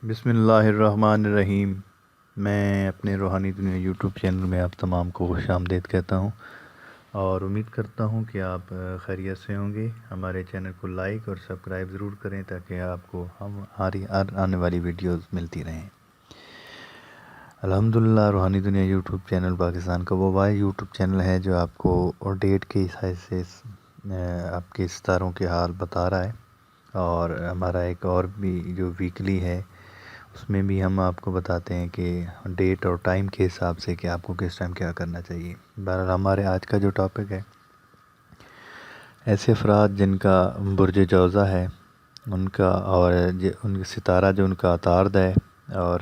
بسم اللہ الرحمن الرحیم۔ میں اپنے روحانی دنیا یوٹیوب چینل میں آپ تمام کو خوش آمدید کہتا ہوں اور امید کرتا ہوں کہ آپ خیریت سے ہوں گے۔ ہمارے چینل کو لائک اور سبسکرائب ضرور کریں تاکہ آپ کو ہماری ہر آنے والی ویڈیوز ملتی رہیں۔ الحمدللہ روحانی دنیا یوٹیوب چینل پاکستان کا وہ واحد یوٹیوب چینل ہے جو آپ کو اور ڈیٹ کے حساب سے آپ کے ستاروں کے حال بتا رہا ہے، اور ہمارا ایک اور بھی جو ویکلی ہے اس میں بھی ہم آپ کو بتاتے ہیں کہ ڈیٹ اور ٹائم کے حساب سے کہ آپ کو کس ٹائم کیا کرنا چاہیے۔ بہرحال ہمارے آج کا جو ٹاپک ہے، ایسے افراد جن کا برج جوزہ ہے ان کا، اور ان کا ستارہ جو ان کا عطارد ہے، اور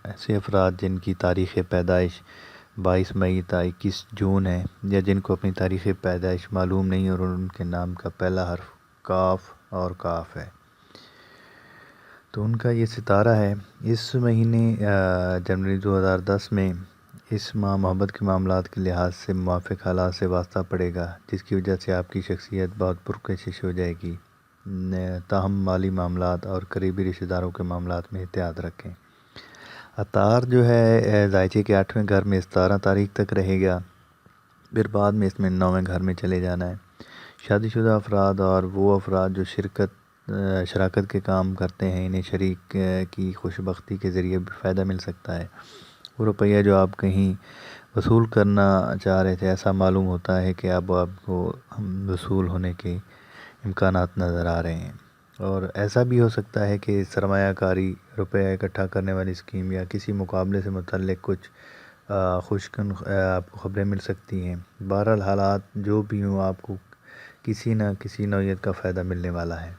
ایسے افراد جن کی تاریخ پیدائش 22 مئی تا 21 جون ہے، یا جن کو اپنی تاریخ پیدائش معلوم نہیں اور ان کے نام کا پہلا حرف کاف اور کاف ہے، تو ان کا یہ ستارہ ہے۔ اس مہینے جنوری 2010 میں اس ماہ محبت کے معاملات کے لحاظ سے موافق حالات سے واسطہ پڑے گا، جس کی وجہ سے آپ کی شخصیت بہت پرکشش ہو جائے گی۔ تاہم مالی معاملات اور قریبی رشتہ داروں کے معاملات میں احتیاط رکھیں۔ عطارد جو ہے ذائچے کے 8ویں گھر میں 17 تاریخ تک رہے گا، پھر بعد میں اس میں 9ویں گھر میں چلے جانا ہے۔ شادی شدہ افراد اور وہ افراد جو شراکت کے کام کرتے ہیں، انہیں شریک کی خوش بختی کے ذریعے بھی فائدہ مل سکتا ہے۔ وہ روپیہ جو آپ کہیں وصول کرنا چاہ رہے تھے، ایسا معلوم ہوتا ہے کہ اب آپ کو وصول ہونے کے امکانات نظر آ رہے ہیں، اور ایسا بھی ہو سکتا ہے کہ سرمایہ کاری، روپیہ اکٹھا کرنے والی اسکیم یا کسی مقابلے سے متعلق کچھ خوشکن آپ کو خبریں مل سکتی ہیں۔ بہرحال حالات جو بھی ہوں، آپ کو کسی نہ کسی نوعیت کا فائدہ ملنے والا ہے۔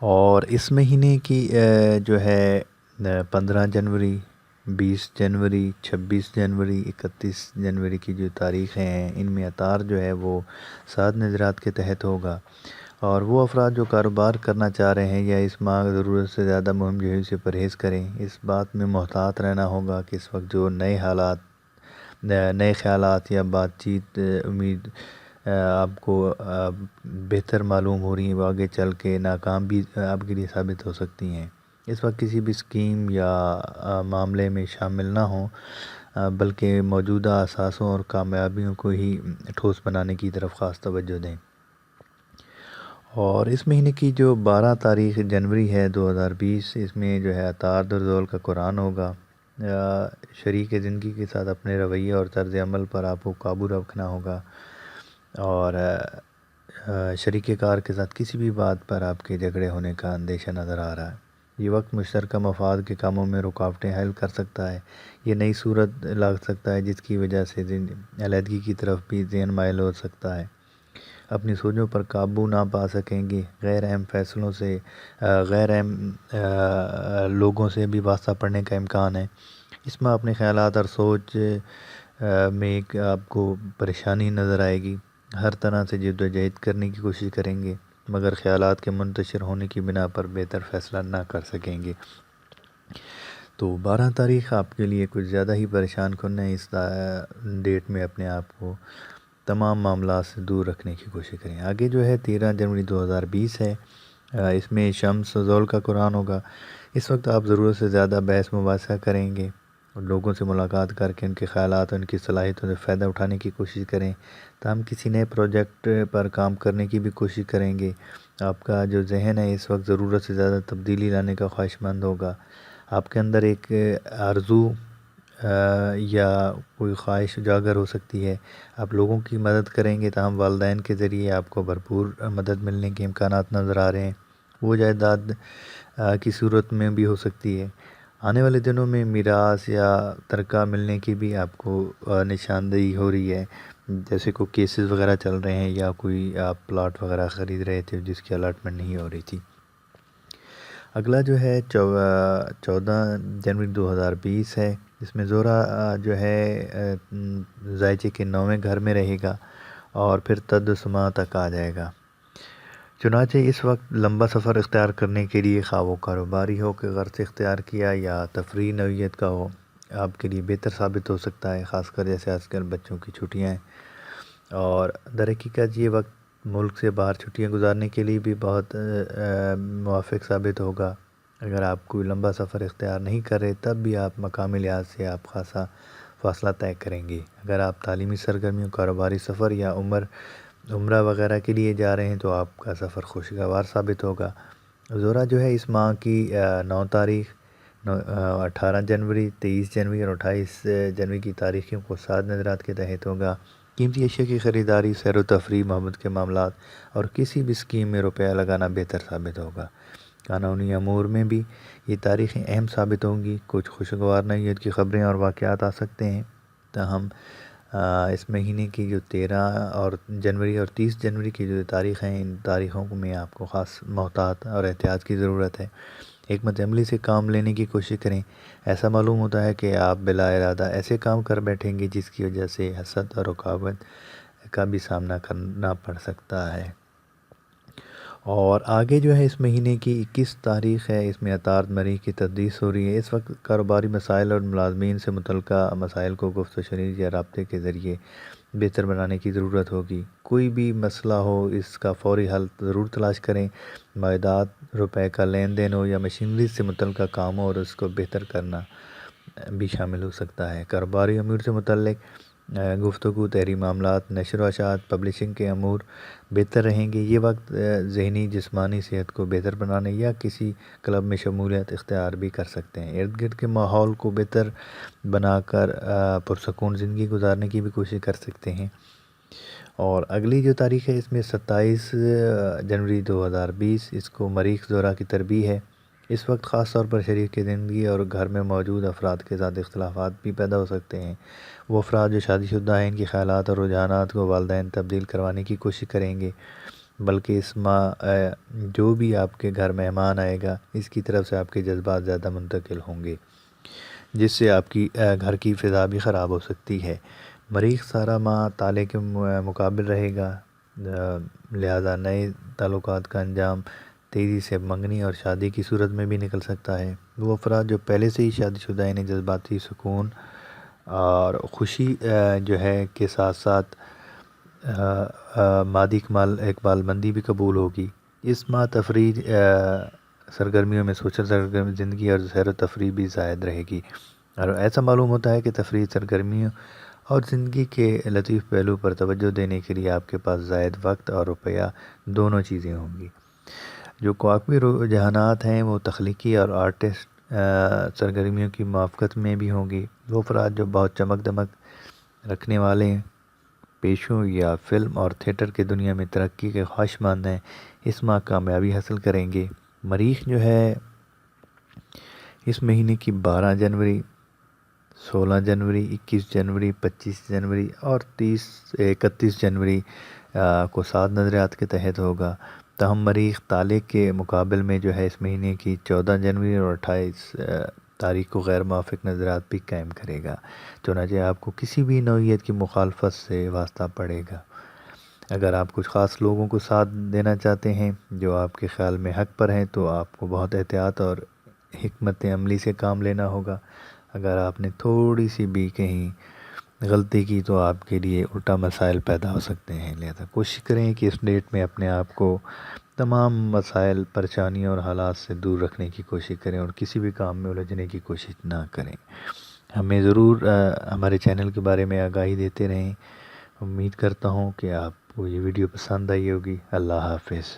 اور اس مہینے کی جو ہے 15 جنوری، 20 جنوری، 26 جنوری، 31 جنوری کی جو تاریخیں ہیں، ان میں عطارد جو ہے وہ 7 نظرات کے تحت ہوگا، اور وہ افراد جو کاروبار کرنا چاہ رہے ہیں یا اس ماہ ضرورت سے زیادہ مہم جوئی سے پرہیز کریں۔ اس بات میں محتاط رہنا ہوگا کہ اس وقت جو نئے خیالات یا بات چیت امید آپ کو بہتر معلوم ہو رہی ہیں، وہ آگے چل کے ناکام بھی آپ کے لیے ثابت ہو سکتی ہیں۔ اس وقت کسی بھی اسکیم یا معاملے میں شامل نہ ہوں، بلکہ موجودہ اثاثوں اور کامیابیوں کو ہی ٹھوس بنانے کی طرف خاص توجہ دیں۔ اور اس مہینے کی جو 12 تاریخ جنوری ہے 2020، اس میں جو ہے عطارد اور ذول کا قرآن ہوگا۔ شریک زندگی کے ساتھ اپنے رویے اور طرز عمل پر آپ کو قابو رکھنا ہوگا، اور شریک کار کے ساتھ کسی بھی بات پر آپ کے جھگڑے ہونے کا اندیشہ نظر آ رہا ہے۔ یہ وقت مشترکہ مفاد کے کاموں میں رکاوٹیں حل کر سکتا ہے۔ یہ نئی صورت لا سکتا ہے جس کی وجہ سے علیحدگی کی طرف بھی ذہن مائل ہو سکتا ہے۔ اپنی سوچوں پر قابو نہ پا سکیں گے، غیر اہم فیصلوں سے غیر اہم لوگوں سے بھی واسطہ پڑنے کا امکان ہے۔ اس میں اپنے خیالات اور سوچ میں ایک آپ کو پریشانی نظر آئے گی۔ ہر طرح سے جدوجہد کرنے کی کوشش کریں گے، مگر خیالات کے منتشر ہونے کی بنا پر بہتر فیصلہ نہ کر سکیں گے۔ تو 12 تاریخ آپ کے لیے کچھ زیادہ ہی پریشان کن ہے۔ اس ڈیٹ میں اپنے آپ کو تمام معاملات سے دور رکھنے کی کوشش کریں۔ آگے جو ہے 13 جنوری 2020 ہے، اس میں شمس ذول کا قرآن ہوگا۔ اس وقت آپ ضرورت سے زیادہ بحث مباحثہ کریں گے، اور لوگوں سے ملاقات کر کے ان کے خیالات اور ان کی صلاحیتوں سے فائدہ اٹھانے کی کوشش کریں، تاہم کسی نئے پروجیکٹ پر کام کرنے کی بھی کوشش کریں گے۔ آپ کا جو ذہن ہے اس وقت ضرورت سے زیادہ تبدیلی لانے کا خواہش مند ہوگا۔ آپ کے اندر ایک آرزو یا کوئی خواہش اجاگر ہو سکتی ہے۔ آپ لوگوں کی مدد کریں گے، تاہم والدین کے ذریعے آپ کو بھرپور مدد ملنے کے امکانات نظر آ رہے ہیں۔ وہ جائیداد کی صورت میں بھی ہو سکتی ہے۔ آنے والے دنوں میں میراث یا ترکہ ملنے کی بھی آپ کو نشاندہی ہو رہی ہے، جیسے کوئی کیسز وغیرہ چل رہے ہیں یا کوئی آپ پلاٹ وغیرہ خرید رہے تھے جس کی الاٹمنٹ نہیں ہو رہی تھی۔ اگلا جو ہے 14 جنوری 2020 ہے، اس میں زہرہ جو ہے ذائچے کے 9ویں گھر میں رہے گا، اور پھر تدسمہ تک آ جائے گا۔ چنانچہ اس وقت لمبا سفر اختیار کرنے کے لیے، خواہ وہ کاروباری ہو کہ غرض اختیار کیا یا تفریحی نوعیت کا ہو، آپ کے لیے بہتر ثابت ہو سکتا ہے، خاص کر جیسے آج کل بچوں کی چھٹیاں ہیں۔ اور در حقیقت یہ وقت ملک سے باہر چھٹیاں گزارنے کے لیے بھی بہت موافق ثابت ہوگا۔ اگر آپ کوئی لمبا سفر اختیار نہیں کر رہے تب بھی آپ مقامی لحاظ سے آپ خاصا فاصلہ طے کریں گے۔ اگر آپ تعلیمی سرگرمیوں، کاروباری سفر یا عمرہ وغیرہ کے لیے جا رہے ہیں تو آپ کا سفر خوشگوار ثابت ہوگا۔ زورا جو ہے اس ماہ کی 9 تاریخ، 18 جنوری، 23 جنوری اور 28 جنوری کی تاریخوں کو 7 نظرات کے تحت ہوگا۔ قیمتی اشیاء کی خریداری، سیر و تفریح، محبت کے معاملات اور کسی بھی اسکیم میں روپیہ لگانا بہتر ثابت ہوگا۔ قانونی امور میں بھی یہ تاریخیں اہم ثابت ہوں گی۔ کچھ خوشگوار نوعیت کی خبریں اور واقعات آ سکتے ہیں، تاہم اس مہینے کی جو 13 جنوری اور 30 جنوری کی جو تاریخ ہیں، ان تاریخوں میں آپ کو خاص محتاط اور احتیاط کی ضرورت ہے۔ حکمت عملی سے کام لینے کی کوشش کریں۔ ایسا معلوم ہوتا ہے کہ آپ بلا ارادہ ایسے کام کر بیٹھیں گے جس کی وجہ سے حسد اور رکاوٹ کا بھی سامنا کرنا پڑ سکتا ہے۔ اور آگے جو ہے اس مہینے کی 21 تاریخ ہے، اس میں عطارد مریخ کی تدریس ہو رہی ہے۔ اس وقت کاروباری مسائل اور ملازمین سے متعلقہ مسائل کو گفت و شنید یا رابطے کے ذریعے بہتر بنانے کی ضرورت ہوگی۔ کوئی بھی مسئلہ ہو اس کا فوری حل ضرور تلاش کریں۔ معدات، روپے کا لین دین ہو یا مشینری سے متعلقہ کام ہو اور اس کو بہتر کرنا بھی شامل ہو سکتا ہے۔ کاروباری امور سے متعلق گفتگو، تحریری معاملات، نشر و اشاعت، پبلشنگ کے امور بہتر رہیں گے۔ یہ وقت ذہنی جسمانی صحت کو بہتر بنانے یا کسی کلب میں شمولیت اختیار بھی کر سکتے ہیں۔ ارد گرد کے ماحول کو بہتر بنا کر پرسکون زندگی گزارنے کی بھی کوشش کر سکتے ہیں۔ اور اگلی جو تاریخ ہے اس میں 27 جنوری 2020، اس کو مریخ زورا کی تربیع ہے۔ اس وقت خاص طور پر شریک کی زندگی اور گھر میں موجود افراد کے ساتھ اختلافات بھی پیدا ہو سکتے ہیں۔ وہ افراد جو شادی شدہ ہیں، ان کے خیالات اور رجحانات کو والدین تبدیل کروانے کی کوشش کریں گے، بلکہ اس ماہ جو بھی آپ کے گھر مہمان آئے گا اس کی طرف سے آپ کے جذبات زیادہ منتقل ہوں گے، جس سے آپ کی گھر کی فضا بھی خراب ہو سکتی ہے۔ مریخ سارا ماہ تالے کے مقابل رہے گا، لہذا نئے تعلقات کا انجام تیزی سے منگنی اور شادی کی صورت میں بھی نکل سکتا ہے۔ وہ افراد جو پہلے سے ہی شادی شدہ ہیں، انہیں جذباتی سکون اور خوشی جو ہے کے ساتھ ساتھ مادی اقبال مندی بھی قبول ہوگی۔ اس ماہ تفریح سرگرمیوں میں سوشل سرگرمی زندگی اور سیر و تفریح بھی زائد رہے گی، اور ایسا معلوم ہوتا ہے کہ تفریح سرگرمیوں اور زندگی کے لطیف پہلو پر توجہ دینے کے لیے آپ کے پاس زائد وقت اور روپیہ دونوں چیزیں ہوں گی۔ جو کواکبی رجحانات ہیں وہ تخلیقی اور آرٹسٹ سرگرمیوں کی موافقت میں بھی ہوں گی۔ وہ افراد جو بہت چمک دمک رکھنے والے پیشوں یا فلم اور تھیٹر کے دنیا میں ترقی کے خواہشمند ہیں، اس ماہ کامیابی حاصل کریں گے۔ مریخ جو ہے اس مہینے کی 12 جنوری، 16 جنوری، 21 جنوری، 25 جنوری اور 31 جنوری کو 7 نظریات کے تحت ہوگا۔ تاہم مریخ تالے کے مقابل میں جو ہے اس مہینے کی 14 جنوری اور 28 تاریخ کو غیر موافق نظریات بھی قائم کرے گا، چنانچہ آپ کو کسی بھی نوعیت کی مخالفت سے واسطہ پڑے گا۔ اگر آپ کچھ خاص لوگوں کو ساتھ دینا چاہتے ہیں جو آپ کے خیال میں حق پر ہیں تو آپ کو بہت احتیاط اور حکمت عملی سے کام لینا ہوگا۔ اگر آپ نے تھوڑی سی بھی کہیں غلطی کی تو آپ کے لیے الٹا مسائل پیدا ہو سکتے ہیں، لہذا کوشش کریں کہ اس ڈیٹ میں اپنے آپ کو تمام مسائل، پریشانیوں اور حالات سے دور رکھنے کی کوشش کریں اور کسی بھی کام میں الجھنے کی کوشش نہ کریں۔ ہمیں ضرور ہمارے چینل کے بارے میں آگاہی دیتے رہیں۔ امید کرتا ہوں کہ آپ کو یہ ویڈیو پسند آئی ہوگی۔ اللہ حافظ۔